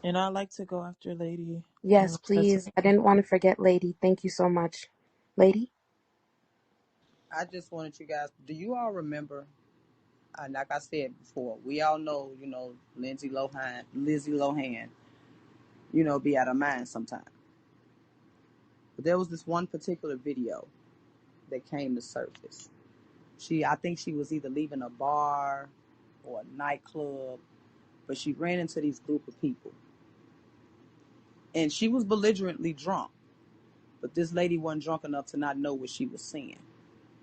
And I like to go after Lady. Yes, please. I didn't want to forget Lady. Thank you so much. Lady? I just wanted you guys. Do you all remember? Like I said before, we all know, Lizzie Lohan, be out of mind sometimes. But there was this one particular video that came to surface. I think she was either leaving a bar or a nightclub, but she ran into these group of people, and she was belligerently drunk. But this lady wasn't drunk enough to not know what she was saying.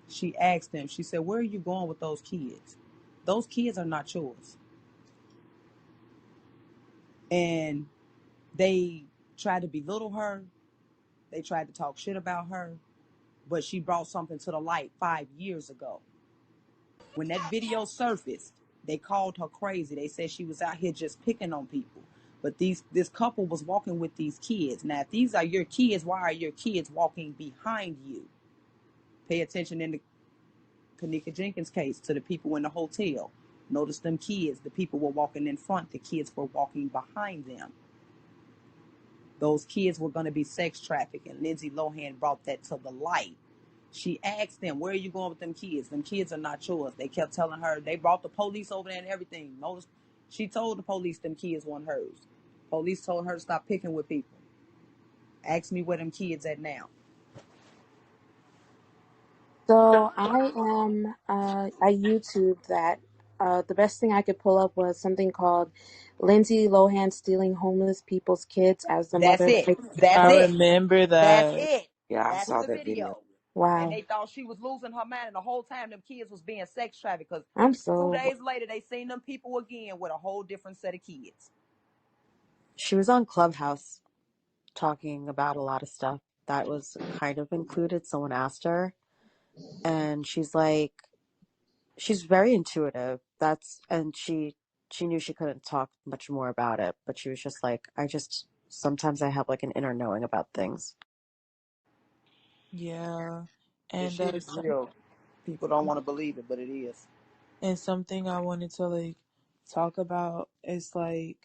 She asked them. She said, "Where are you going with those kids? Those kids are not yours." And they tried to belittle her. They tried to talk shit about her, but she brought something to the light 5 years ago. When that video surfaced, they called her crazy. They said she was out here just picking on people. But this couple was walking with these kids. Now, if these are your kids, why are your kids walking behind you? Pay attention in the Kanika Jenkins case to the people in the hotel. Notice them kids. The people were walking in front. The kids were walking behind them. Those kids were going to be sex trafficked, and Lindsay Lohan brought that to the light. She asked them, "Where are you going with them kids? Them kids are not yours." They kept telling her, they brought the police over there and everything. Notice, she told the police them kids weren't hers. Police told her to stop picking with people. Ask me where them kids at now. So I YouTube that. The best thing I could pull up was something called Lindsay Lohan stealing homeless people's kids as the That's mother. it. Like, That's I it. remember That's that. it. Yeah, I That's saw the that video. video. And wow. they thought she was losing her mind, and the whole time them kids was being sex trafficked, because I'm 2 days later they seen them people again with a whole different set of kids. She was on Clubhouse talking about a lot of stuff that was kind of included. Someone asked her, and she's like, she's very intuitive. And she knew she couldn't talk much more about it, but she was just like, sometimes I have like an inner knowing about things. Yeah. This And shit is real. People don't want to believe it, but it is. something I wanted to like talk about is like,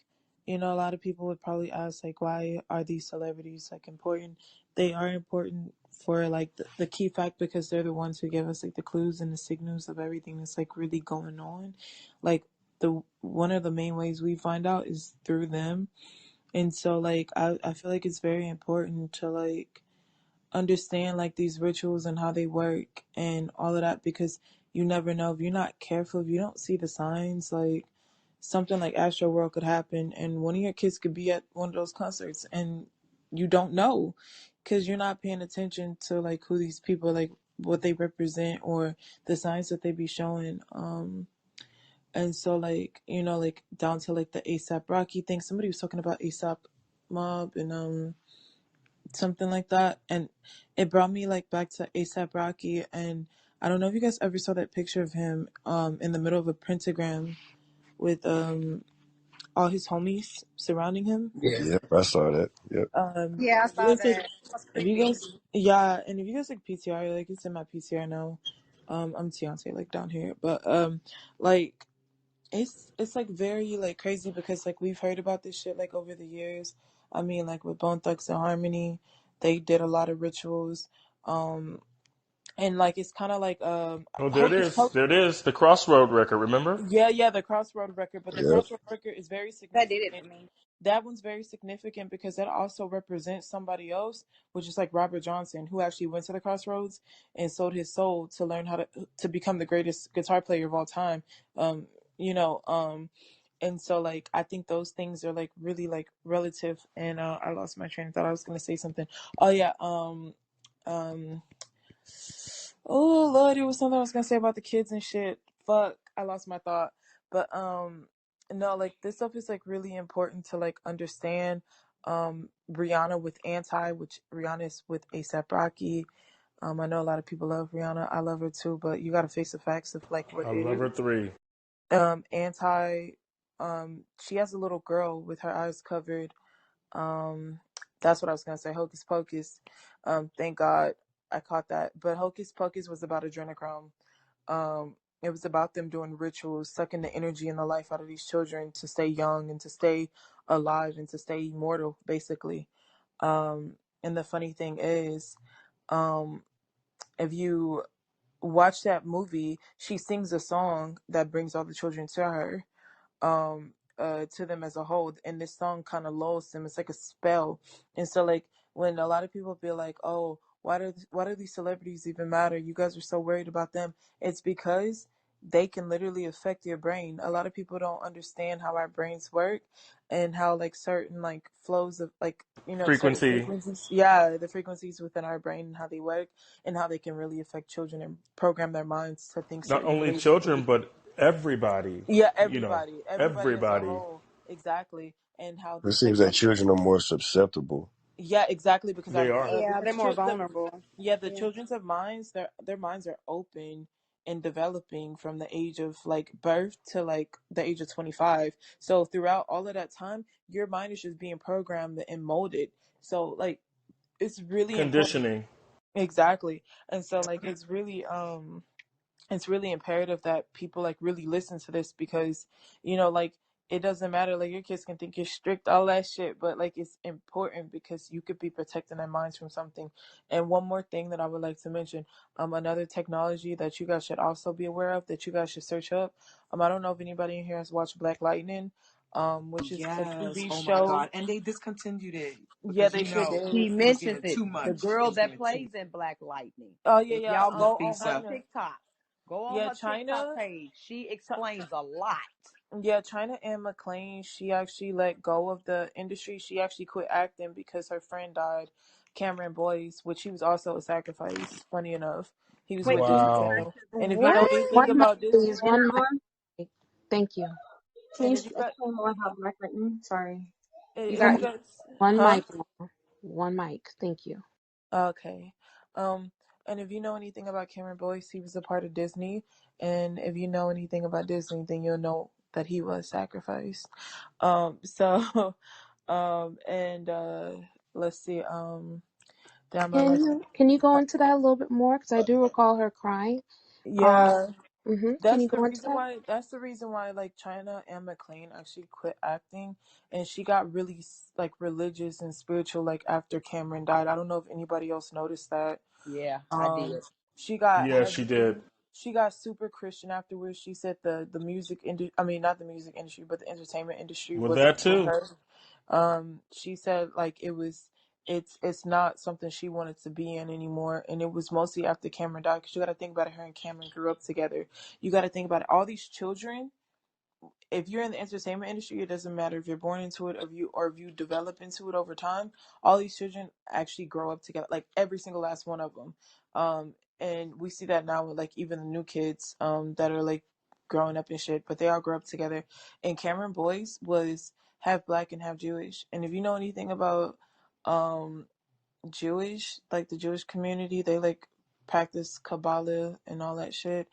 a lot of people would probably ask like, why are these celebrities like important? They are important for like the key fact because they're the ones who give us like the clues and the signals of everything that's like really going on. Like the one of the main ways we find out is through them. And so like I feel like it's very important to like understand like these rituals and how they work and all of that because you never know if you're not careful, if you don't see the signs, like something like Astro World could happen and one of your kids could be at one of those concerts and you don't know because you're not paying attention to like who these people like what they represent or the signs that they be showing. And so like like down to like the ASAP Rocky thing, somebody was talking about ASAP Mob and something like that, and it brought me like back to ASAP Rocky. And I don't know if you guys ever saw that picture of him in the middle of a pentagram with all his homies surrounding him. Yeah. Yep, I saw that. Yep. Yeah, I If you saw guys like, that. That's if you creepy. guys yeah, and if you guys like PTR, like it's in my PTR now. I'm Tiante like down here, but like it's like very like crazy because like we've heard about this shit like over the years. I mean, like with Bone Thugs and Harmony, they did a lot of rituals. Um, and like it's kind of like Oh, there it Hocus is. Pocus. There it is. The Crossroad record, remember? Yeah, the Crossroad record, but the Yep. Crossroad record is very That did it significant. for me. That one's very significant because that also represents somebody else, which is like Robert Johnson, who actually went to the Crossroads and sold his soul to learn how to become the greatest guitar player of all time. Um, you know, and so like I think those things are like really like relative. And I lost my train of thought. I was gonna say something. Oh yeah, um, oh Lord, it was something I was gonna say about the kids and shit. Fuck, I lost my thought. But no, like this stuff is like really important to like understand. Rihanna with Anti, which Rihanna is with ASAP Rocky. I know a lot of people love Rihanna. I love her too, but you gotta face the facts of like what I it love is. her three. Anti, she has a little girl with her eyes covered. Um, that's what I was gonna say. Hocus Pocus. Thank God I caught that. But Hocus Pocus was about adrenochrome. Um, it was about them doing rituals, sucking the energy and the life out of these children to stay young and to stay alive and to stay immortal, basically. And the funny thing is, um, if you watch that movie, she sings a song that brings all the children to her, to them as a whole, and this song kind of lulls them. It's like a spell. And so like when a lot of people feel like, oh, why do these celebrities even matter, you guys are so worried about them, it's because they can literally affect your brain. A lot of people don't understand how our brains work and how like certain like flows of like, certain Frequency. frequencies, yeah, the frequencies within our brain and how they work and how they can really affect children and program their minds to think Not certain only ways and children, believe. but everybody. Yeah, You know, everybody as a everybody. whole, exactly, and how It these seems that technologies. children are more susceptible. Yeah, exactly, because They are. Yeah, they're more vulnerable. the Yeah. children's of minds, their minds are open and developing from the age of like birth to like the age of 25. So throughout all of that time, your mind is just being programmed and molded. So like it's really important. Conditioning. Exactly, and so like it's really imperative that people like really listen to this because like it doesn't matter, like your kids can think you're strict, all that shit, but like it's important because you could be protecting their minds from something. And one more thing that I would like to mention, another technology that you guys should also be aware of, that you guys should search up. I don't know if anybody in here has watched Black Lightning, which is a Yes. TV Oh my show. God. And they discontinued it Yeah, because they sure did. it He was mentions getting it. too The much. It girl was that getting too plays much. in Black Lightning. Oh yeah, If yeah, y'all go on her Lisa. China. TikTok, go on Yeah, her TikTok China. page. She explains a lot. Yeah, China Anne McClain, she actually let go of the industry. She actually quit acting because her friend died, Cameron Boyce, which he was also a sacrifice, funny enough. He was Wait, with can you Disney Wow. Channel. And if you know what? anything One mic, about Disney, please. And One everyone, mic. Thank you. can and you if you got, explain more about Black Lightning? Sorry. You if got you guys, one huh? mic now. One mic. Thank you. Okay. Um, and if you know anything about Cameron Boyce, he was a part of Disney. And if you know anything about Disney, then you'll know that he was sacrificed. So, and let's see, damn, my notes. Can you go into that a little bit more? Because I do recall her crying. Um. Yeah. Can That's you the go into reason that? why. That's the reason why, like China Anne McClain actually quit acting, and she got really like religious and spiritual, like after Cameron died. I don't know if anybody else noticed that. Yeah, I did. Um, she got Yeah, she did. heavily. She got super Christian afterwards. She said the music industry. I mean, not the music industry, but the entertainment industry With wasn't that for too. her. She said like it was. It's not something she wanted to be in anymore, and it was mostly after Cameron died. Because you got to think about it, her and Cameron grew up together. You got to think about it. All these children, if you're in the entertainment industry, it doesn't matter if you're born into it or if you develop into it over time. All these children actually grow up together, like every single last one of them. And we see that now with like even the new kids that are like growing up and shit, but they all grow up together. And Cameron Boyce was half black and half Jewish. And if you know anything about um Jewish, like the Jewish community, they like practice Kabbalah and all that shit,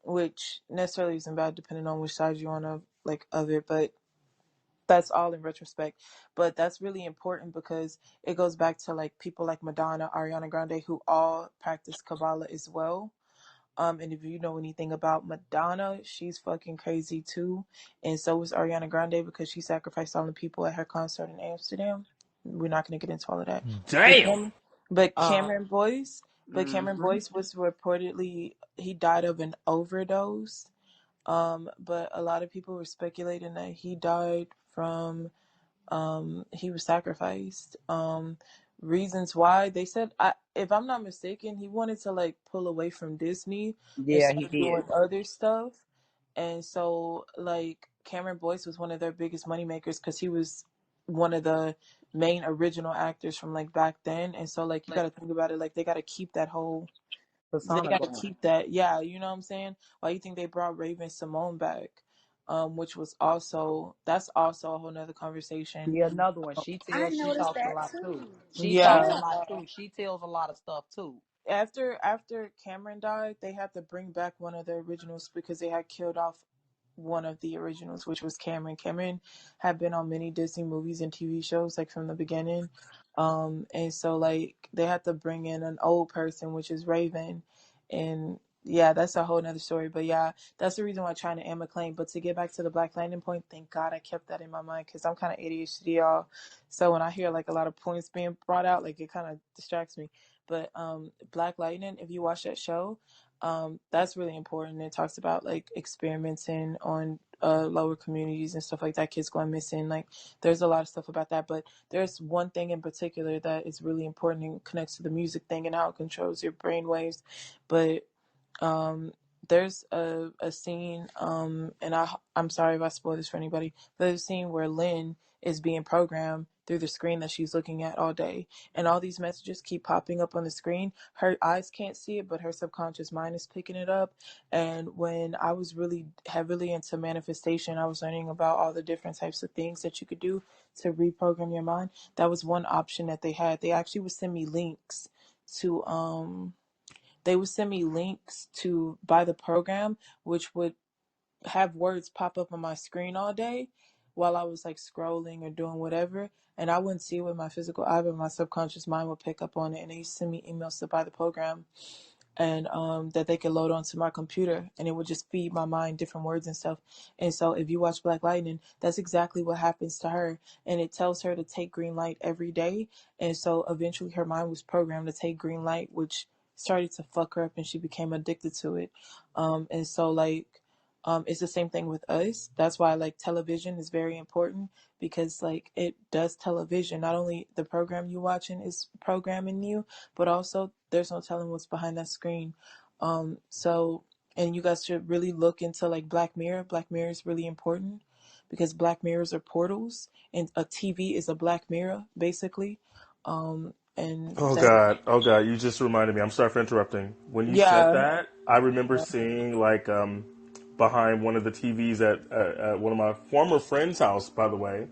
which necessarily isn't bad depending on which side you're on of it, but that's all in retrospect. But that's really important because it goes back to like people like Madonna, Ariana Grande, who all practice Kabbalah as well. And if you know anything about Madonna, she's fucking crazy too, and so was Ariana Grande because she sacrificed all the people at her concert in Amsterdam. We're not going to get into all of that, but Damn. but Uh, Cameron mm-hmm. Boyce was reportedly he died of an overdose. But a lot of people were speculating that he died from he was sacrificed. Reasons why they said, if I'm not mistaken, he wanted to like pull away from Disney and Yeah, he start did. doing other stuff. And so like Cameron Boyce was one of their biggest moneymakers because he was one of the main original actors from like back then. And so like you got to think about it, like they got to keep that whole they Persona got to going. keep that. Yeah, you know what I'm saying? Why you think they brought Raven Simone back? Which was also that's also a whole nother conversation. Yeah, another one. I She noticed talks a that lot too. too. She talks a Yeah. lot too. She tells a lot of stuff too. After Cameron died, they had to bring back one of the originals because they had killed off one of the originals, which was Cameron. Cameron had been on many Disney movies and TV shows like from the beginning. And so like they had to bring in an old person, which is Raven, and yeah, that's a whole nother story. But yeah, that's the reason why China and McLean. But to get back to the Black Lightning point, thank God I kept that in my mind because I'm kind of ADHD, y'all. So when I hear like a lot of points being brought out, like it kind of distracts me. But Black Lightning, if you watch that show, that's really important. It talks about like experimenting on lower communities and stuff like that, kids going missing. Like there's a lot of stuff about that. But there's one thing in particular that is really important and connects to the music thing and how it controls your brain waves. But um, there's a scene, and I'm sorry if I spoil this for anybody, but there's a scene where Lynn is being programmed through the screen that she's looking at all day. And all these messages keep popping up on the screen. Her eyes can't see it, but her subconscious mind is picking it up. And when I was really heavily into manifestation, I was learning about all the different types of things that you could do to reprogram your mind. That was one option that they had. They actually would send me links to buy the program, which would have words pop up on my screen all day while I was like scrolling or doing whatever. And I wouldn't see it with my physical eye, but my subconscious mind would pick up on it. And they used to send me emails to buy the program and that they could load onto my computer, and it would just feed my mind different words and stuff. And so if you watch Black Lightning, that's exactly what happens to her, and it tells her to take green light every day. And so eventually her mind was programmed to take green light, which started to fuck her up, and she became addicted to it. And so like it's the same thing with us. That's why like television is very important, because like it does television. Not only the program you watching is programming you, but also there's no telling what's behind that screen. So and you guys should really look into like Black Mirror. Black Mirror is really important because Black Mirrors are portals, and a TV is a Black Mirror basically. And Oh that God, oh God, you just reminded me. I'm sorry for interrupting. When you said yeah. that, I remember seeing like behind one of the TVs at one of my former friend's house. By the way,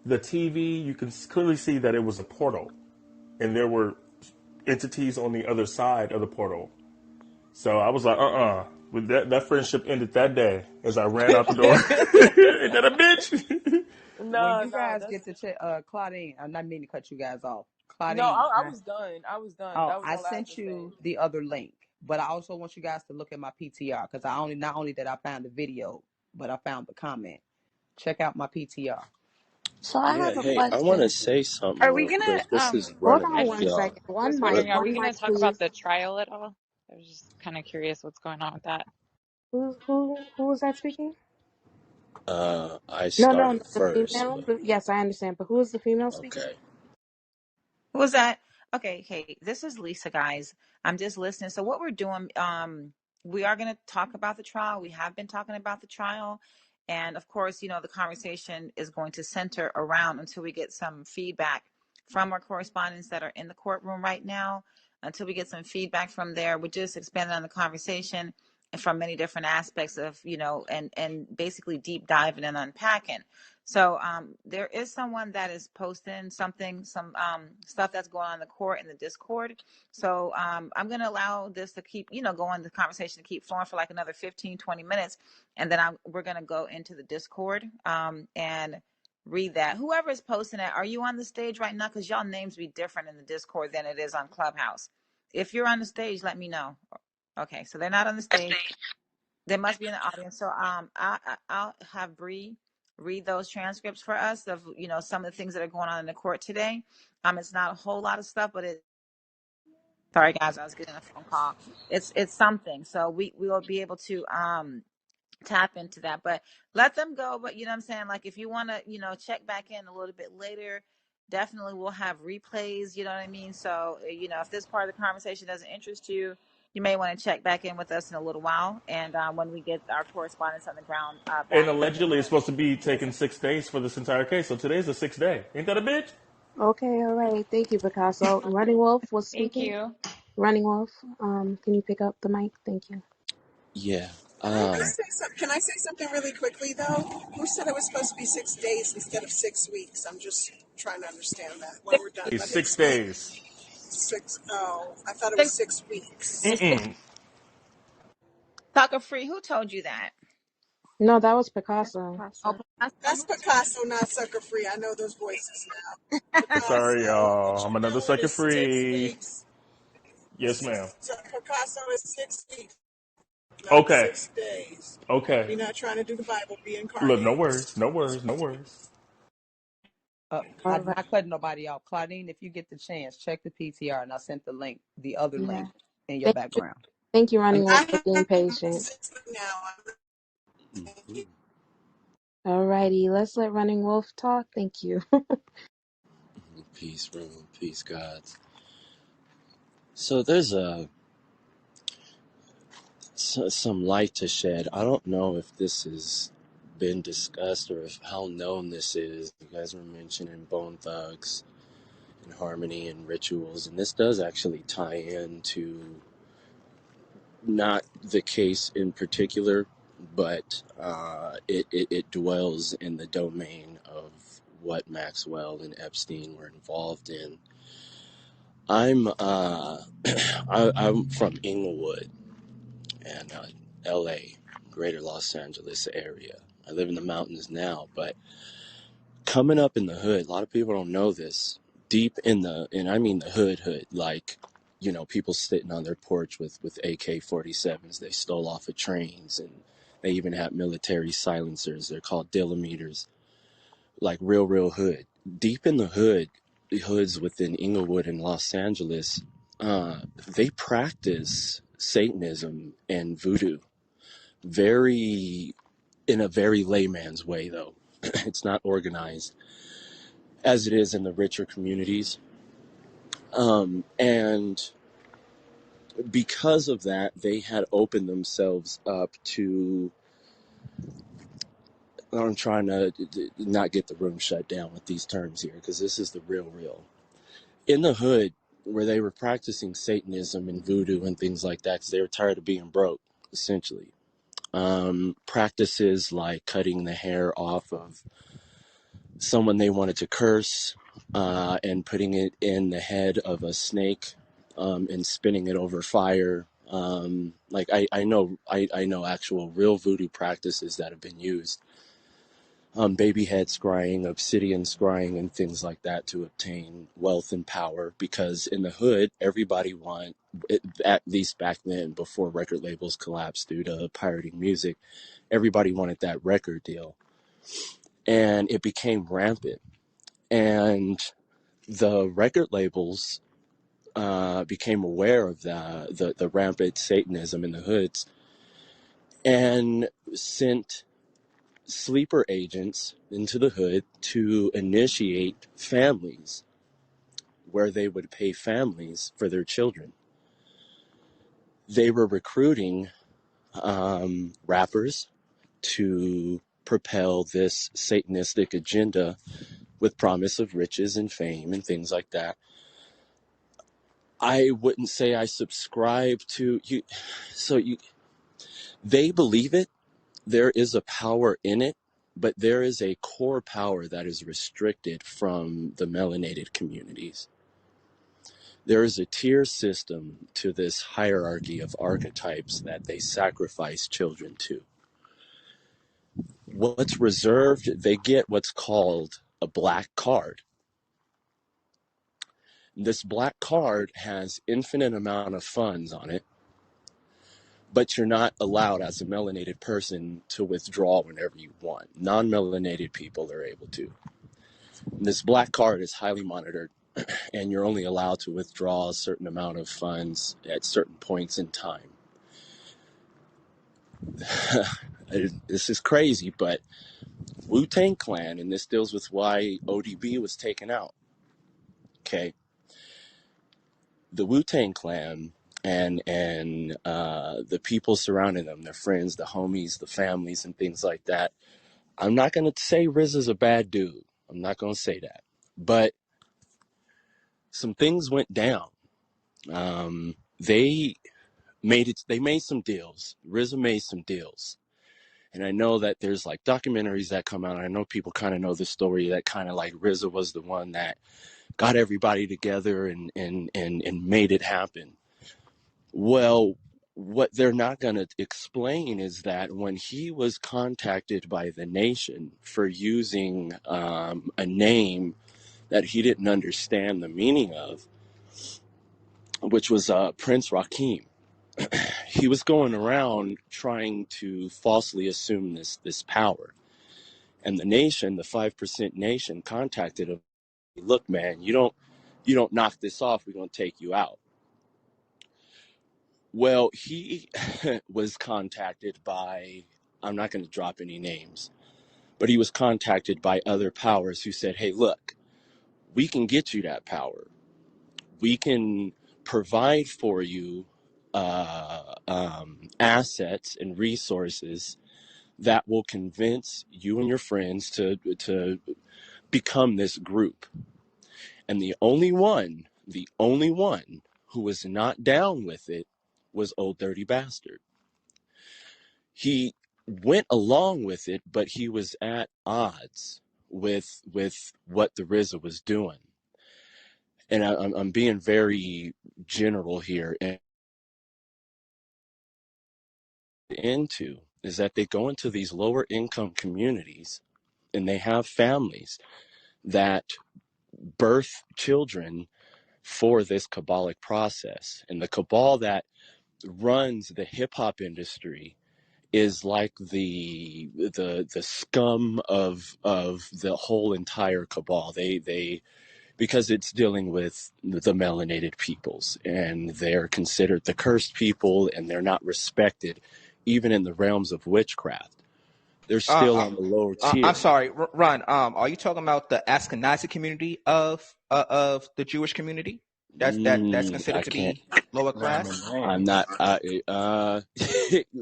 the TV, you can clearly see that it was a portal, and there were entities on the other side of the portal. So I was like, With that friendship ended that day as I ran out the door. Ain't that a bitch? When No, you no, guys that's get to Claudine, I'm not meaning to cut you guys off. no. Claudine, I was done. I was done. oh, That was I all I had sent to say. you the other link, but I also want you guys to look at my PTR because I only not only did I found the video, but I found the comment. Check out my PTR. So I Yeah, have a hey, I want to question. say something Are we real gonna quick. This is Hold running I on with one just y'all. second. was One mic, What? wondering, are we one gonna mic, talk about please. the trial at all? I was just kind of curious what's going on with that. Who was that speaking? I No, no, started the first, female. but Yes, I understand. But who is the female speaking? okay. Who was that? Okay, hey, this is Lisa, guys. I'm just listening. So what we're doing, we are going to talk about the trial. We have been talking about the trial. And of course, the conversation is going to center around until we get some feedback from our correspondents that are in the courtroom right now. Until we get some feedback from there, we're just expanding on the conversation from many different aspects of, and basically deep diving and unpacking. So there is someone that is posting some stuff that's going on in the court in the Discord. So I'm going to allow this to keep, going, the conversation to keep flowing for like another 15, 20 minutes. And then we're going to go into the Discord and read that. Whoever is posting it, are you on the stage right now? Because y'all names be different in the Discord than it is on Clubhouse. If you're on the stage, let me know. Okay, so they're not on the stage. They must be in the audience. So I'll have Bree read those transcripts for us of some of the things that are going on in the court today. It's not a whole lot of stuff, but sorry guys, I was getting a phone call. It's something. So we will be able to tap into that. But let them go. But you know what I'm saying? Like if you want to, check back in a little bit later, definitely we'll have replays, you know what I mean? So, if this part of the conversation doesn't interest you, you may want to check back in with us in a little while. And when we get our correspondence on the ground And back in allegedly, it's supposed to be taking listen. 6 days for this entire case. So today's the 6th day. Ain't that a bitch? Okay, all right. Thank you, Picasso. Running Wolf was Thank speaking. you. Running Wolf, can you pick up the mic? Thank you. Yeah. Can I say something really quickly though? Who said it was supposed to be 6 days instead of 6 weeks? I'm just trying to understand that when we're done. It's Let him six speak. days. Oh, I thought it was 6 weeks. Mm-mm. Talker Free, who told you that? No, that was Picasso. Oh, That's Picasso? Picasso, not Sucker Free. I know those voices now. Sorry, Picasso, what y'all. you I'm another doing sucker is six free. weeks. Yes, ma'am. So Picasso is 6 weeks. not Okay. 6 days. Okay. We're not trying to do the Bible. Be Look, no incarnated. worries. No worries. No worries. All I'm right. not cutting nobody off. Claudine, if you get the chance, check the PTR, and I sent the link, the other Yeah. link in your Thank you. background. Thank you, Running And Wolf, for I being have patient. 6 now. Mhm. All righty. Let's let Running Wolf talk. Thank you. Peace, room, peace, gods. So there's some light to shed. I don't know if this has been discussed or if how known this is. You guys were mentioning Bone Thugs and harmony and rituals, and this does actually tie into not the case in particular, but it dwells in the domain of what Maxwell and Epstein were involved in. I'm from Inglewood and L.A., Greater Los Angeles area. I live in the mountains now, but coming up in the hood, a lot of people don't know this. Deep in and I mean the hood, like, people sitting on their porch with AK-47s they stole off of trains, and they even have military silencers. They're called dillameters, like real hood. Deep in the hoods within Inglewood and Los Angeles, they practice Satanism and voodoo very in a very layman's way, though. It's not organized as it is in the richer communities. And because of that, they had opened themselves up to. I'm trying to not get the room shut down with these terms here, because this is the real. In the hood, where they were practicing Satanism and voodoo and things like that, because they were tired of being broke, essentially. Practices like cutting the hair off of someone they wanted to curse, and putting it in the head of a snake, and spinning it over fire. Like I know actual real voodoo practices that have been used. Baby head scrying, obsidian scrying, and things like that to obtain wealth and power. Because in the hood, everybody at least back then, before record labels collapsed due to pirating music, everybody wanted that record deal, and it became rampant. And the record labels became aware of the rampant Satanism in the hoods, and sent sleeper agents into the hood to initiate families, where they would pay families for their children. They were recruiting rappers to propel this Satanistic agenda with promise of riches and fame and things like that. I wouldn't say I subscribe to you. They believe it. There is a power in it, but there is a core power that is restricted from the melanated communities. There is a tier system to this hierarchy of archetypes that they sacrifice children to. What's reserved, they get what's called a black card. This black card has infinite amount of funds on it, but you're not allowed as a melanated person to withdraw whenever you want. Non-melanated people are able to. And this black card is highly monitored, and you're only allowed to withdraw a certain amount of funds at certain points in time. This is crazy, but Wu-Tang Clan, and this deals with why ODB was taken out. Okay, the Wu-Tang Clan and the people surrounding them, their friends, the homies, the families, and things like that. I'm not going to say Riz is a bad dude. I'm not going to say that. But some things went down. They made some deals. RZA made some deals. And I know that there's like documentaries that come out. I know people kind of know the story that kind of like RZA was the one that got everybody together and made it happen. Well, what they're not going to explain is that when he was contacted by the nation for using a name that he didn't understand the meaning of, which was Prince Rakeem. he was going around trying to falsely assume this power. And the nation, the 5% nation, contacted him. Look, man, you don't knock this off, we're gonna take you out. Well, he was contacted by, I'm not going to drop any names, but he was contacted by other powers who said, hey, look, we can get you that power. We can provide for you assets and resources that will convince you and your friends to become this group. And the only one who was not down with it was Old Dirty Bastard. He went along with it, but he was at odds with what the RZA was doing. And I'm being very general here. And into is that they go into these lower income communities and they have families that birth children for this cabalic process. And the cabal that runs the hip hop industry is like the scum of the whole entire cabal. They because it's dealing with the melanated peoples, and they're considered the cursed people, and they're not respected even in the realms of witchcraft. They're still on the lower I'm tier. sorry, Ron. Are you talking about the Ashkenazi community of the Jewish community? That's I considered to can't. be lower Ram class. and Ram. I'm not.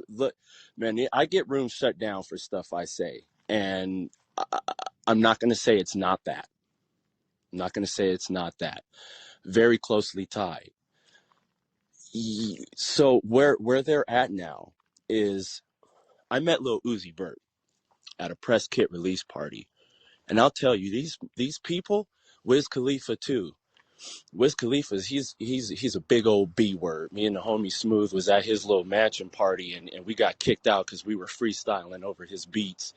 Look, man, I get rooms shut down for stuff I say, and I'm not going to say it's not that. I'm not going to say it's not that. Very closely tied. So where they're at now is, I met Lil Uzi Vert at a press kit release party, and I'll tell you, these people, Wiz Khalifa too. Wiz Khalifa, he's a big old B word. Me and the homie Smooth was at his little mansion party, and we got kicked out because we were freestyling over his beats,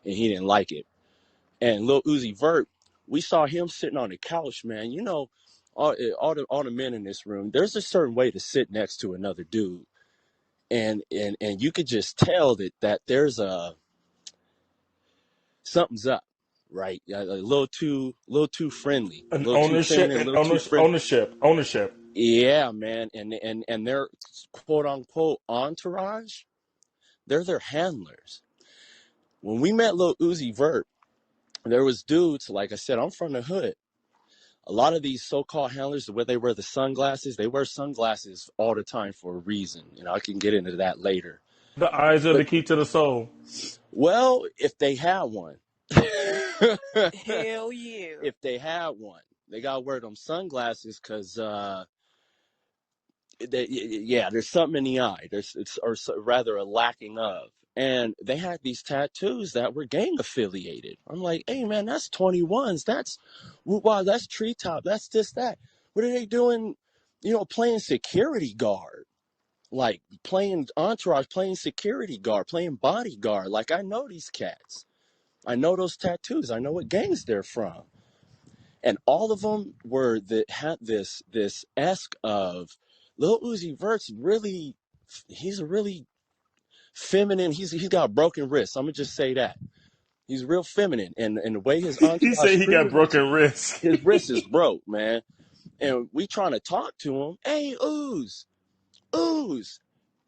and he didn't like it. And Lil Uzi Vert, we saw him sitting on the couch, man. You know, all the men in this room, there's a certain way to sit next to another dude. And you could just tell that there's something's up, right? A little too friendly, a An little too ownership, feminine, a little too friendly. ownership. Yeah, man. And their quote unquote entourage, they're their handlers. When we met Lil Uzi Vert, there was dudes, like I said, I'm from the hood. A lot of these so-called handlers, where they wear the sunglasses, they wear sunglasses all the time for a reason. You know, I can get into that later. The eyes are the But, key to the soul. well, if they had one. Hell yeah. If they had one. They got to wear them sunglasses because, there's something in the eye. Or rather a lacking of. And they had these tattoos that were gang affiliated. I'm like, hey, man, that's 21s. Wow, that's treetop. That's this, that. What are they doing, playing security guard? Like playing entourage, playing security guard, playing bodyguard. Like, I know these cats. I know those tattoos. I know what gangs they're from. And all of them had this esque of Lil Uzi Vert's really, he's a really feminine. He's got a broken wrist. I'm gonna just say that he's real feminine, and the way his He entourage said he got treated him, broken wrist. his wrist is broke, man. And we trying to talk to him. Hey, Ooze,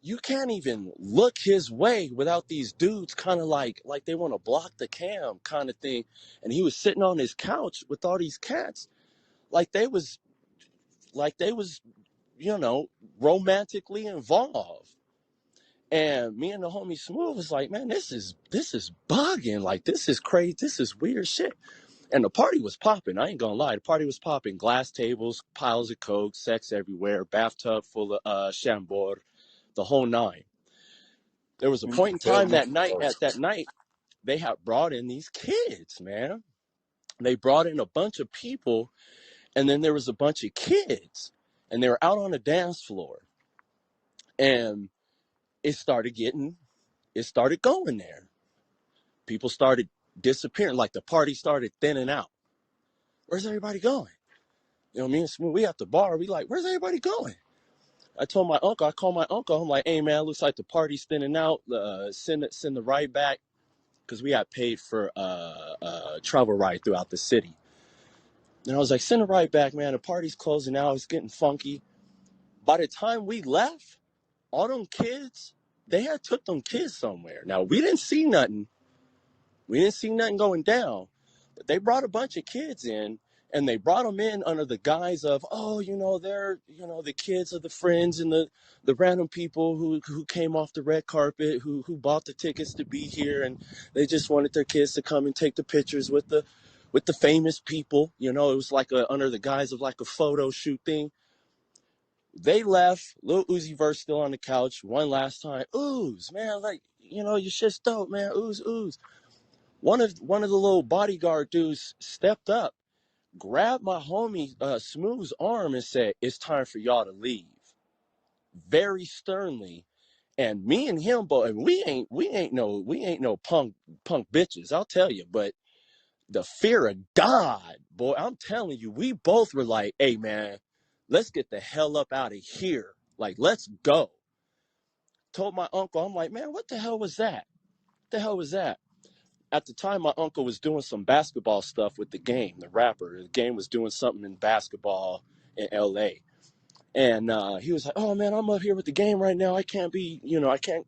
you can't even look his way without these dudes kind of like they want to block the cam kind of thing. And he was sitting on his couch with all these cats, like they was romantically involved. And me and the homie Smooth was like, man, this is bugging. Like, this is crazy. This is weird shit. And the party was popping. I ain't gonna lie. The party was popping. Glass tables, piles of coke, sex everywhere, bathtub full of Chambord, the whole nine. There was a point in time that night, they had brought in these kids, man. They brought in a bunch of people, and then there was a bunch of kids, and they were out on the dance floor. And it started going there. People started disappearing, like the party started thinning out. Where's everybody going? Me and Smooth, we at the bar, we like, where's everybody going? I called my uncle. I'm like, hey man, looks like the party's thinning out. Send the ride back because we got paid for travel ride throughout the city. And I was like, send the ride back, man. The party's closing out. It's getting funky. By the time we left, all them kids, they had took them kids somewhere. Now we didn't see nothing. We didn't see nothing going down, but they brought a bunch of kids in, and they brought them in under the guise of, oh, they're, the kids of the friends and the random people who came off the red carpet, who bought the tickets to be here, and they just wanted their kids to come and take the pictures with the famous people. It was like under the guise of like a photo shoot thing. They left. Lil Uzi Vert still on the couch. One last time. Ooze, man, like, your shit's dope, man. Ooze. One of the little bodyguard dudes stepped up, grabbed my homie Smooth's arm, and said, "It's time for y'all to leave." Very sternly. And me and him, boy, we ain't no punk bitches, I'll tell you. But the fear of God, boy, I'm telling you, we both were like, "Hey, man, let's get the hell up out of here. Like, let's go." Told my uncle, I'm like, "Man, what the hell was that? What the hell was that?" At the time, my uncle was doing some basketball stuff with the Game, the rapper. The Game was doing something in basketball in LA. And he was like, "Oh man, I'm up here with the Game right now. I can't be, I can't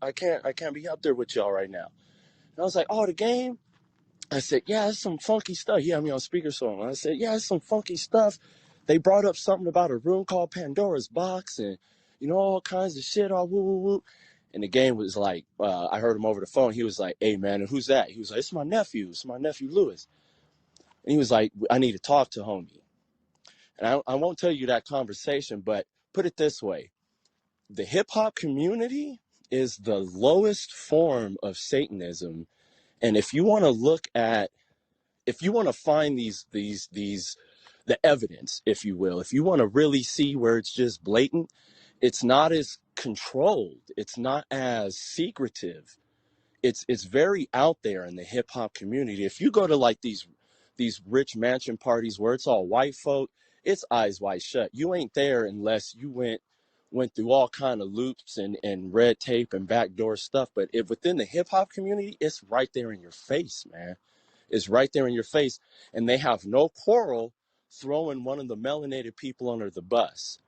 be up there with y'all right now." And I was like, "Oh, the Game?" I said, "Yeah, it's some funky stuff." He had me on speakerphone. I said, "Yeah, it's some funky stuff. They brought up something about a room called Pandora's Box and, all kinds of shit, all woo, woo, woo." And the Game was like, I heard him over the phone. He was like, "Hey, man, and who's that?" He was like, "It's my nephew. It's my nephew, Lewis." And he was like, "I need to talk to homie." And I won't tell you that conversation, but put it this way. The hip hop community is the lowest form of Satanism. And if you want to find the evidence, if you will, if you want to really see where it's just blatant, it's not as controlled. It's not as secretive. It's very out there in the hip hop community. If you go to like these rich mansion parties where it's all white folk, it's eyes wide shut. You ain't there unless you went through all kind of loops and red tape and backdoor stuff. But if within the hip hop community, it's right there in your face, man. It's right there in your face. And they have no quarrel throwing one of the melanated people under the bus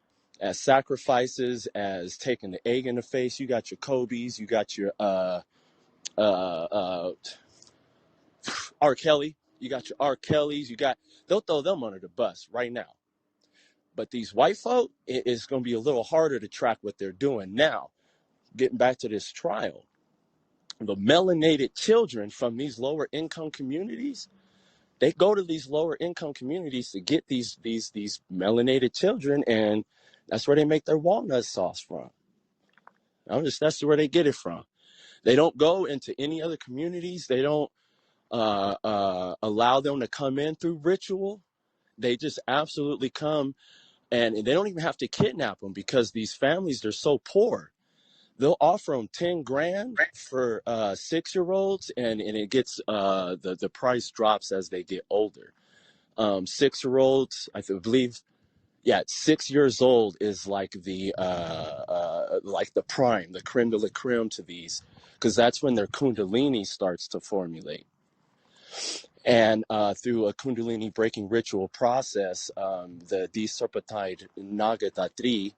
as sacrifices, as taking the egg in the face. You got your Kobe's, you got your R. Kelly, you got your R. Kellys, they'll throw them under the bus right now. But these white folk, it's going to be a little harder to track what they're doing. Now, getting back to this trial, the melanated children from these lower income communities, they go to these lower income communities to get these melanated children, and that's where they make their walnut sauce from. That's where they get it from. They don't go into any other communities. They don't allow them to come in through ritual. They just absolutely come, and they don't even have to kidnap them because these families, they're so poor. They'll offer them 10 grand for 6-year-olds, and it gets the price drops as they get older. 6-year-olds, I believe, 6 years old is like the prime, the creme de la creme to these, because that's when their kundalini starts to formulate. And through a kundalini breaking ritual process, the Serpentine Nagadratri,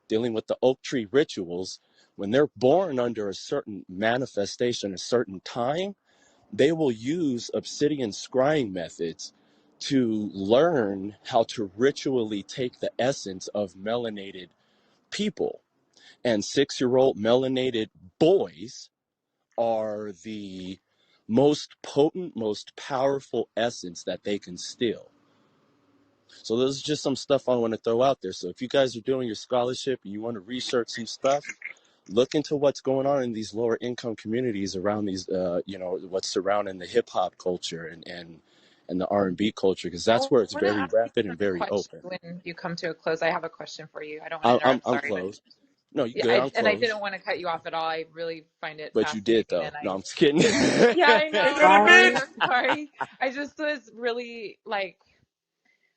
dealing with the oak tree rituals, when they're born under a certain manifestation, a certain time, they will use obsidian scrying methods to learn how to ritually take the essence of melanated people. And 6-year-old melanated boys are the most potent, most powerful essence that they can steal. So this is just some stuff I want to throw out there. So if you guys are doing your scholarship and you want to research some stuff, look into what's going on in these lower income communities around these, what's surrounding the hip hop culture and the R&B culture, because I that's where it's want to very ask you rapid a and very question open. when you come to a close. I have a question for you. I don't want to interrupt. I'm Sorry, but closed. No, you yeah, good. I'm and I closed. didn't want to cut you off at all. I really find it But you did fascinating, though. and No, I'm just kidding. yeah, I Hey, know. little I'm I really bitch. so sorry. I just was really like,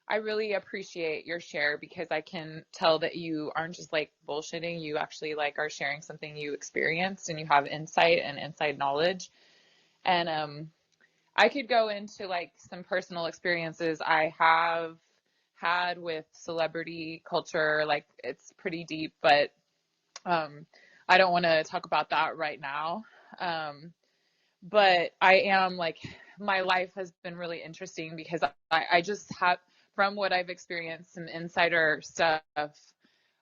I really appreciate your share because I can tell that you aren't just like bullshitting. You actually like are sharing something you experienced and you have insight and inside knowledge. And I could go into like some personal experiences I have had with celebrity culture. Like it's pretty deep, but I don't want to talk about that right now. But I am like, my life has been really interesting because I just have, from what I've experienced, some insider stuff.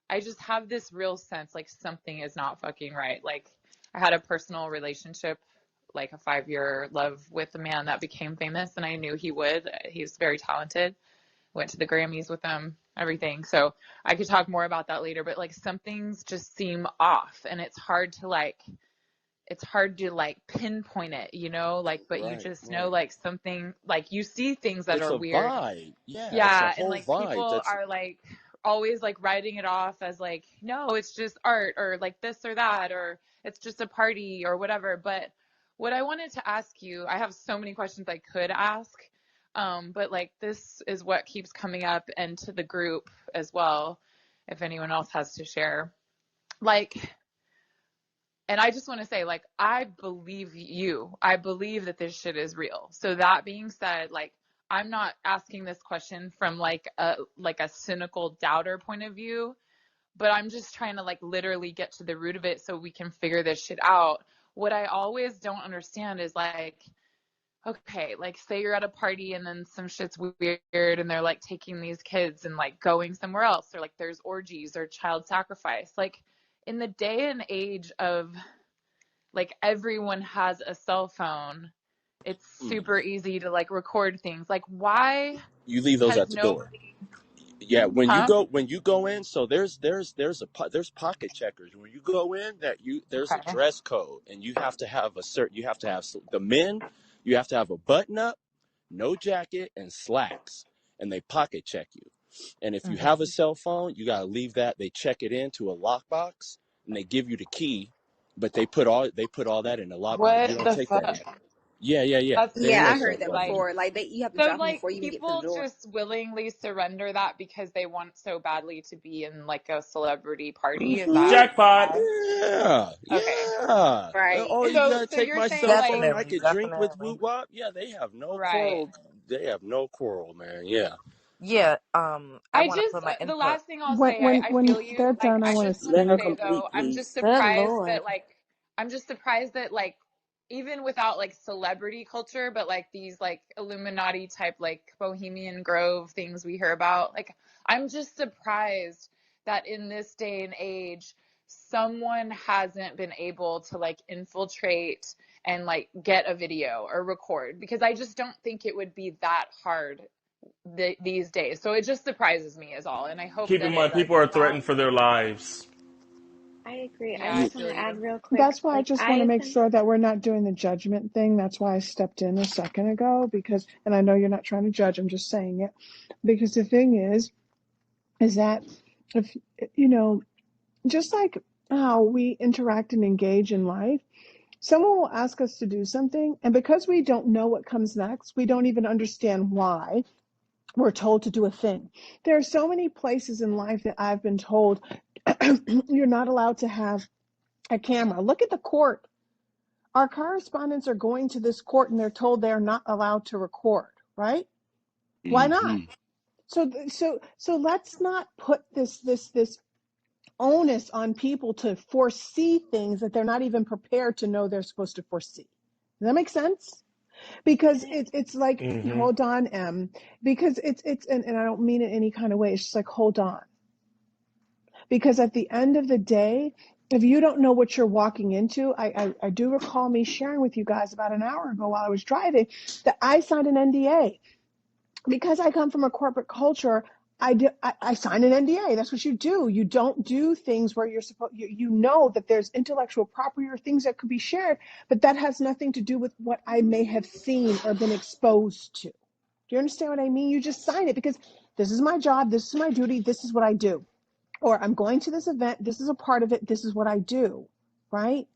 I just have this real sense like something is not fucking right. Like I had a personal relationship, like a 5-year love with a man that became famous, and I knew he would. He's very talented. Went to the Grammys with him, everything. So I could talk more about that later, but like some things just seem off, and it's hard to like pinpoint it, you know, like, but you Right, just know right. like something, like you see things that It's are a weird. vibe. Yeah, it's a Yeah, and whole like vibe. people That's are like always like writing it off as like, no, it's just art or like this or that, or it's just a party or whatever. But what I wanted to ask you, I have so many questions I could ask, but like this is what keeps coming up and to the group as well, if anyone else has to share. Like, and I just want to say, like, I believe you. I believe that this shit is real. So that being said, like, I'm not asking this question from like a cynical doubter point of view, but I'm just trying to like literally get to the root of it so we can figure this shit out. What I always don't understand is like, okay, like say you're at a party and then some shit's weird and they're like taking these kids and like going somewhere else, or like there's orgies or child sacrifice. Like in the day and age of like everyone has a cell phone, it's super easy to like record things. Like why you leave those has at the door. nobody, Yeah, huh? when you go in, so there's pocket checkers. When you go in, there's a Okay. dress code, and you have to have the men, you have to have a button up, no jacket, and slacks, and they pocket check you. And if you Hmm. have a cell phone, you gotta leave that. They check it into a lockbox, and they give you the key, but they put all that in the lockbox. You What don't the take that fuck? in. Yeah, yeah, yeah. That's There Yeah, I is heard stuff that like like, that. before. Like you have to so drop them like before you even get to the people door. just willingly surrender that because they want so badly to be in like a celebrity party. Is that Jackpot. why? Yeah, Okay. yeah. Right. Oh, you So gotta so take you're my saying cell like, phone. I Definitely, could drink with definitely. Woo Wop. Yeah, they have no right. quarrel. They have no quarrel, man. Yeah. Yeah, I I want to just, put my the input. last thing I'll When say, when I when feel you. they're Like, done, I I want to just want to Let her speak. say though, complete, please. Good I'm just surprised that like, even without like celebrity culture, but like these like Illuminati type, like Bohemian Grove things we hear about, like, I'm just surprised that in this day and age, someone hasn't been able to like infiltrate and like get a video or record, because I just don't think it would be that hard these days. So it just surprises me is all. And I hope Keep in that it mind, people are doesn't though. threatened for their lives. I agree. I Yeah, I just want feel to add you. real quick. That's why I Like just want to I've make been, sure that we're not doing the judgment thing. That's why I stepped in a second ago because, and I know you're not trying to judge, I'm just saying it. Because the thing is that if, you know, just like how we interact and engage in life, someone will ask us to do something, and because we don't know what comes next, we don't even understand why we're told to do a thing. There are so many places in life that I've been told you're not allowed to have a camera. Look at the court. Our correspondents are going to this court and they're told they're not allowed to record, right? Why not? Hmm. So let's not put this onus on people to foresee things that they're not even prepared to know they're supposed to foresee. Does that make sense? Because can I, it's like, Hmm. hold on, because it's and I don't mean it any kind of way. It's just like, hold on. Because at the end of the day, if you don't know what you're walking into, I do recall me sharing with you guys about an hour ago while I was driving that I signed an NDA. Because I come from a corporate culture, I sign an NDA. That's what you do. You don't do things where you're supposed, you know that there's intellectual property or things that could be shared, but that has nothing to do with what I may have seen or been exposed to. Do you understand what I mean? You just sign it because this is my job, this is my duty, this is what I do. Or I'm going to this event, this is a part of it, this is what I do, right?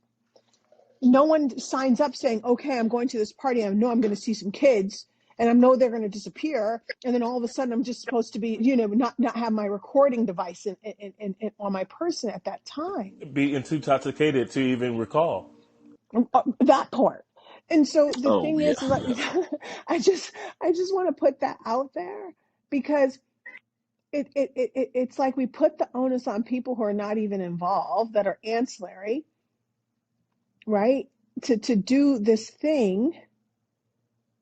No one signs up saying, okay, I'm going to this party, I know I'm going to see some kids, and I know they're going to disappear, and then all of a sudden I'm just supposed to be, not have my recording device on my person at that time. Be too intoxicated to even recall. That part. And so the Oh thing yeah. is, like, I just want to put that out there, because it's like we put the onus on people who are not even involved, that are ancillary, right? To do this thing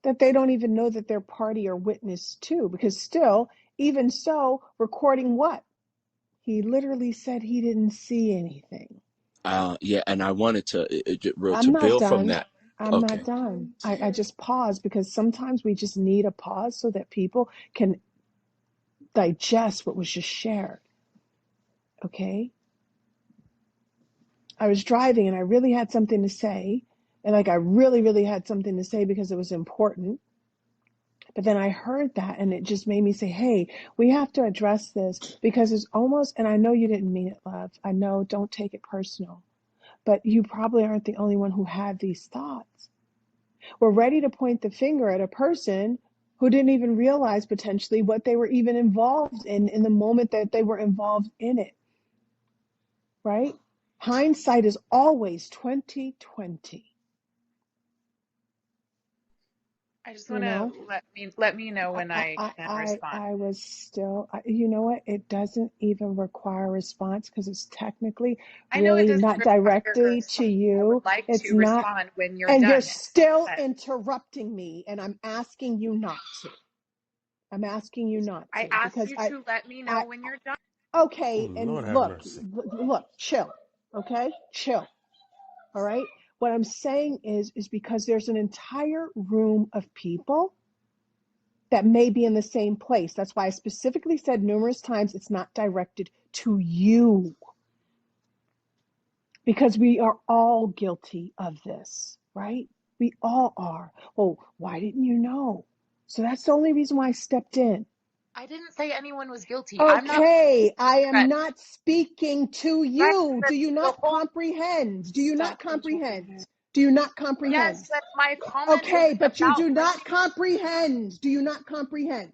that they don't even know that they're party or witness to, because still, even so, recording what? He literally said he didn't see anything. Yeah, and I wanted to I'm not build from done. that. I'm not Okay. done. I just pause, because sometimes we just need a pause so that people can digest what was just shared. Okay? I was driving and I really had something to say. And like, I really, really had something to say because it was important. But then I heard that and it just made me say, hey, we have to address this, because it's almost, and I know you didn't mean it, love. I know, don't take it personal. But you probably aren't the only one who had these thoughts. We're ready to point the finger at a person who didn't even realize potentially what they were even involved in the moment that they were involved in it. Right? Hindsight is always 2020. I just You want to know, let me know when I can respond. I was still, you know what? It doesn't even require a response, because it's technically I know it really doesn't not require a directly to response. I would you. like It's to not, respond when you're and you're done. still But interrupting me, and I'm asking you not to. I'm asking you not I to, asked because you to let me know I, when you're done. Oh, okay, and Lord have look, mercy. chill, okay? Chill, all right? What I'm saying is because there's an entire room of people that may be in the same place. That's why I specifically said numerous times it's not directed to you, because we are all guilty of this, right? We all are. Well, why didn't you know? So that's the only reason why I stepped in. I didn't say anyone was guilty. I'm not Okay, I am friend. not speaking to Right. you. Do you The not whole comprehend? Do you not Stop comprehend? interrupting her. Do you not yes, comprehend? but my comment Okay, isn't but you about do what not she. comprehend. Do you not comprehend?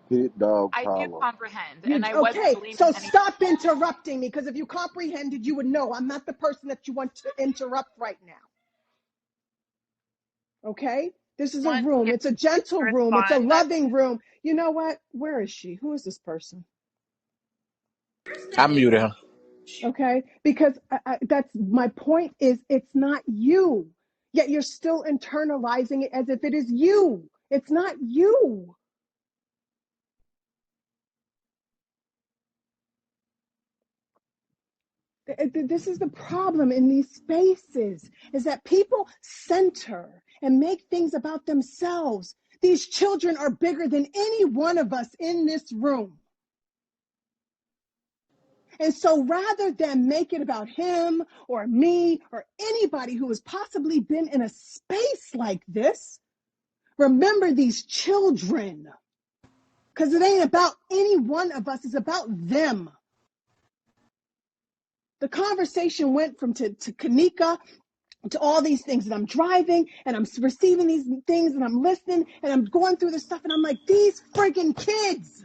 Hit dog I do collar. comprehend, You and I wasn't okay? blaming So anyone. stop interrupting me, because if you comprehended, you would know I'm not the person that you want to interrupt right now. Okay? This is I a want room. him It's a gentle to room. It's a respond. That's loving room. You know what? Where is she? Who is this person? I muted him. Okay? Because that's my point. Is it's not you, yet you're still internalizing it as if it is you. It's not you. This is the problem in these spaces, is that people center and make things about themselves. These children are bigger than any one of us in this room. And so rather than make it about him or me or anybody who has possibly been in a space like this, remember these children, because it ain't about any one of us, it's about them. The conversation went from to Kanika to all these things, and I'm driving and I'm receiving these things and I'm listening and I'm going through this stuff, and I'm like, these friggin' kids,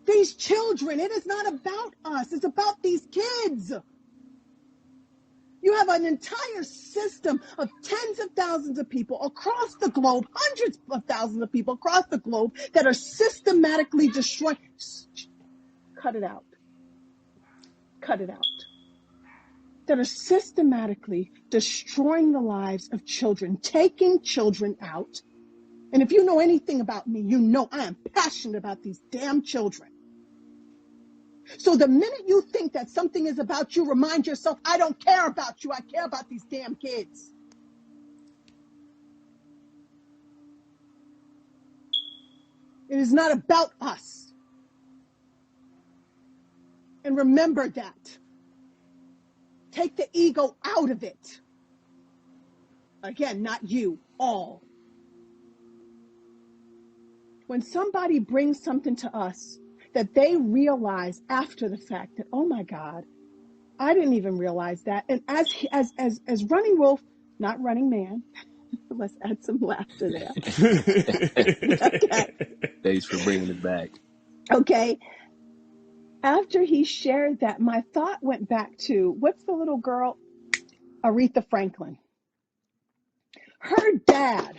these children, it is not about us, it's about these kids. You have an entire system of tens of thousands of people across the globe, hundreds of thousands of people across the globe, that are systematically destroying. Cut it out. Cut it out. That are systematically destroying the lives of children, taking children out. And if you know anything about me, you know I am passionate about these damn children. So the minute you think that something is about you, remind yourself, I don't care about you. I care about these damn kids. It is not about us. And remember that. Take the ego out of it. Again, not you, all. When somebody brings something to us that they realize after the fact that, oh my God, I didn't even realize that. And as Running Wolf, not Running Man, Let's add some laughter there. Okay. Thanks for bringing it back. Okay. After he shared that, my thought went back to what's the little girl? Aretha Franklin. Her dad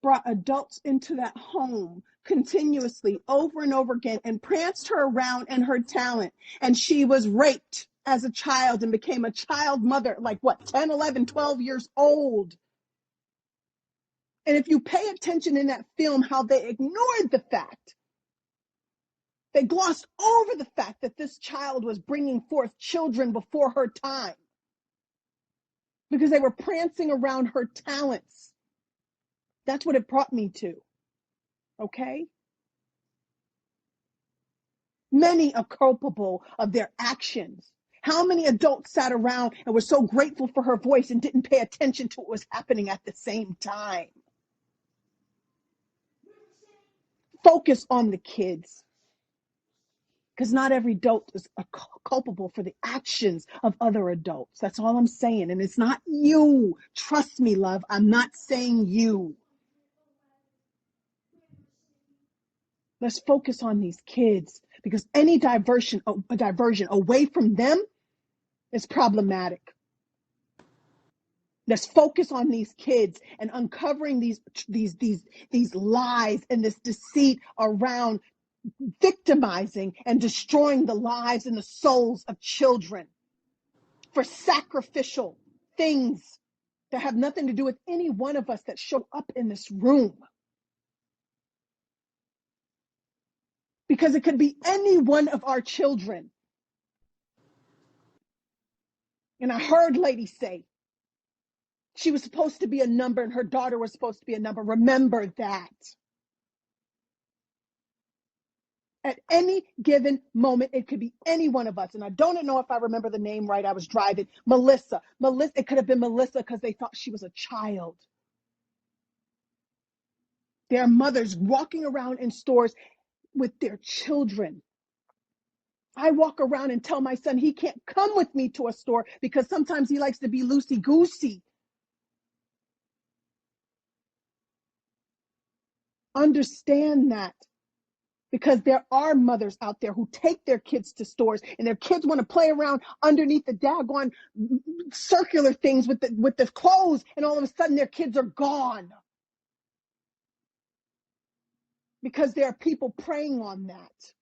brought adults into that home continuously over and over again and pranced her around in her talent. And she was raped as a child and became a child mother, like what, 10, 11, 12 years old. And if you pay attention in that film, how they ignored the fact, they glossed over the fact that this child was bringing forth children before her time because they were prancing around her talents. That's what it brought me to. Okay? Many are culpable of their actions. How many adults sat around and were so grateful for her voice and didn't pay attention to what was happening at the same time? Focus on the kids. Because not every adult is culpable for the actions of other adults. That's all I'm saying. And it's not you. Trust me, love. I'm not saying you. Let's focus on these kids because any diversion away from them is problematic. Let's focus on these kids and uncovering these lies and this deceit around victimizing and destroying the lives and the souls of children for sacrificial things that have nothing to do with any one of us that show up in this room. Because it could be any one of our children. And I heard lady say she was supposed to be a number and her daughter was supposed to be a number. Remember that. At any given moment, it could be any one of us. And I don't know if I remember the name right. I was driving. Melissa. It could have been Melissa because they thought she was a child. There are mothers walking around in stores with their children. I walk around and tell my son he can't come with me to a store because sometimes he likes to be loosey-goosey. Understand that. Because there are mothers out there who take their kids to stores and their kids want to play around underneath the daggone circular things with the clothes, and all of a sudden their kids are gone. Because there are people preying on that.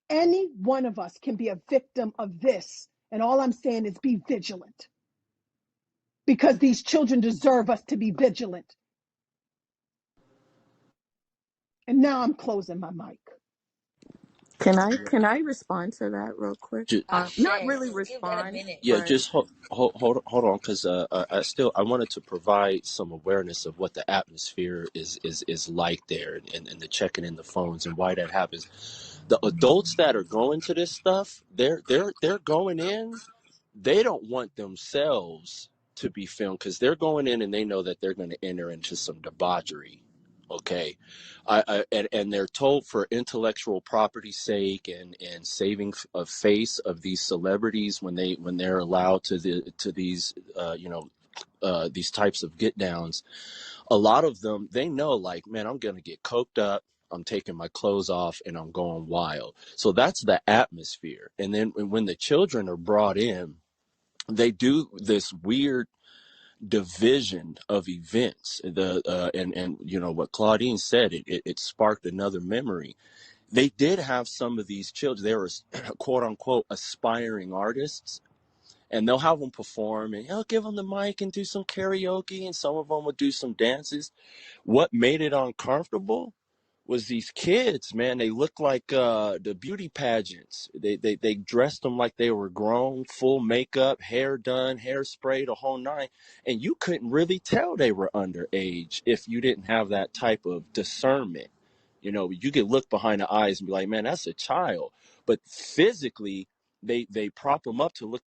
Any one of us can be a victim of this. And all I'm saying is be vigilant. Because these children deserve us to be vigilant. And now I'm closing my mic. Can I respond to that real quick? Not really respond. Yeah, But just hold on, because I wanted to provide some awareness of what the atmosphere is like there, and the checking in the phones and why that happens. The adults that are going to this stuff, they're going in. They don't want themselves to be filmed because they're going in and they know that they're going to enter into some debauchery. Okay, and they're told for intellectual property's sake and saving a face of these celebrities when they're allowed to these these types of get downs. A lot of them, they know, like, man, I'm gonna get coked up. I'm taking my clothes off and I'm going wild. So that's the atmosphere. And then when the children are brought in, they do this weird division of events. And you know what Claudine said, it sparked another memory. They did have some of these children, they were quote unquote aspiring artists, and they'll have them perform and they'll give them the mic and do some karaoke, and some of them will do some dances. What made it uncomfortable was these kids, man. They looked like the beauty pageants. They dressed them like they were grown, full makeup, hair done, hairspray, the whole nine. And you couldn't really tell they were underage if you didn't have that type of discernment. You know, you could look behind the eyes and be like, man, that's a child. But physically, they prop them up to look